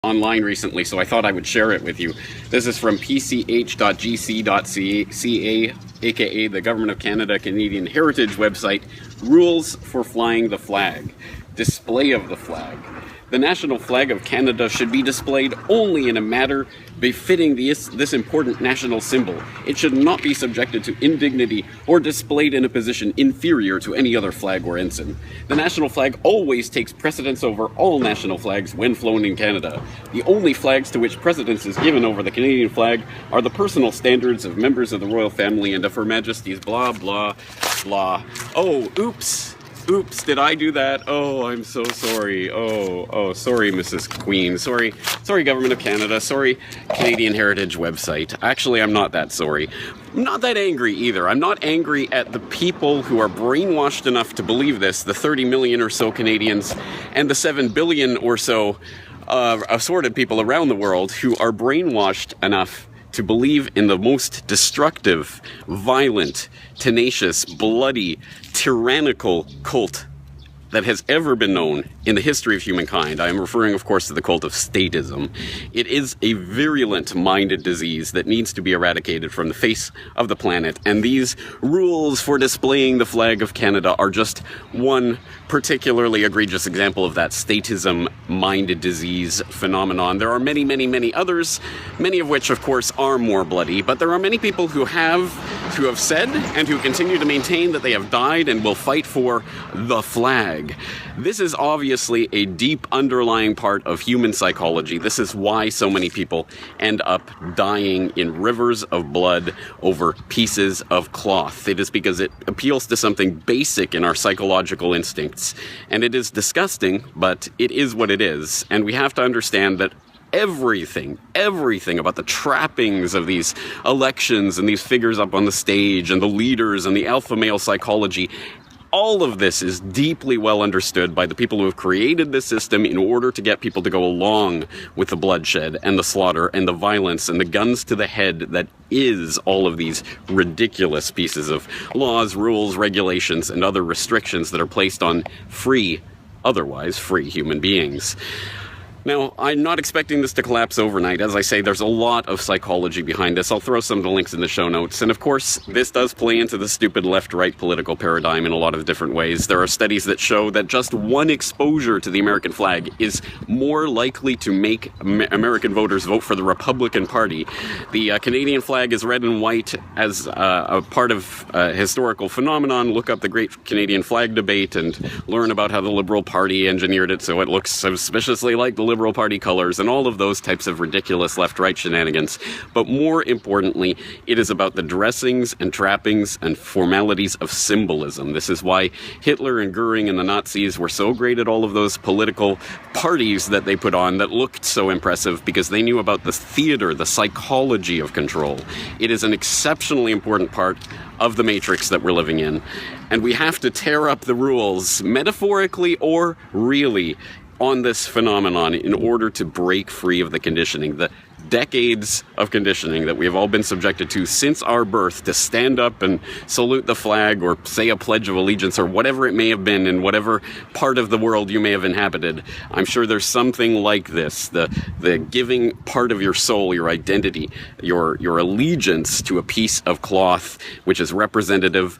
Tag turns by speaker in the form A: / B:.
A: online recently, so I thought I would share it with you. This is from pch.gc.ca, aka the Government of Canada Canadian Heritage website. Rules for flying the flag. Display of the flag. The national flag of Canada should be displayed only in a manner befitting this important national symbol. It should not be subjected to indignity or displayed in a position inferior to any other flag or ensign. The national flag always takes precedence over all national flags when flown in Canada. The only flags to which precedence is given over the Canadian flag are the personal standards of members of the royal family and of Her Majesty's blah blah blah. Oh, oops. Oops, did I do that? Oh, I'm so sorry. Oh, sorry, Mrs. Queen. Sorry, Government of Canada. Sorry, Canadian Heritage website. Actually, I'm not that sorry. I'm not that angry either. I'm not angry at the people who are brainwashed enough to believe this, the 30 million or so Canadians, and the 7 billion or so assorted people around the world who are brainwashed enough to believe in the most destructive, violent, tenacious, bloody, tyrannical cult that has ever been known in the history of humankind. I am referring, of course, to the cult of statism. It is a virulent-minded disease that needs to be eradicated from the face of the planet, and these rules for displaying the flag of Canada are just one particularly egregious example of that statism-minded disease phenomenon. There are many, many, many others, many of which, of course, are more bloody, but there are many people who have said and who continue to maintain that they have died and will fight for the flag. This is obviously a deep underlying part of human psychology. This is why so many people end up dying in rivers of blood over pieces of cloth. It is because it appeals to something basic in our psychological instincts. And it is disgusting, but it is what it is. And we have to understand that everything about the trappings of these elections and these figures up on the stage and the leaders and the alpha male psychology, all of this is deeply well understood by the people who have created this system in order to get people to go along with the bloodshed and the slaughter and the violence and the guns to the head that is all of these ridiculous pieces of laws, rules, regulations, and other restrictions that are placed on otherwise free human beings. Now, I'm not expecting this to collapse overnight. As I say, there's a lot of psychology behind this. I'll throw some of the links in the show notes. And of course, this does play into the stupid left-right political paradigm in a lot of different ways. There are studies that show that just one exposure to the American flag is more likely to make American voters vote for the Republican Party. The Canadian flag is red and white as a part of a historical phenomenon. Look up the Great Canadian Flag Debate and learn about how the Liberal Party engineered it so it looks suspiciously like the Liberal Party colors and all of those types of ridiculous left-right shenanigans. But more importantly, it is about the dressings and trappings and formalities of symbolism. This is why Hitler and Goering and the Nazis were so great at all of those political parties that they put on that looked so impressive, because they knew about the theater, the psychology of control. It is an exceptionally important part of the matrix that we're living in. And we have to tear up the rules, metaphorically or really, on this phenomenon in order to break free of the conditioning, the decades of conditioning that we have all been subjected to since our birth, to stand up and salute the flag or say a Pledge of Allegiance or whatever it may have been in whatever part of the world you may have inhabited. I'm sure there's something like this, the giving part of your soul, your identity, your allegiance to a piece of cloth which is representative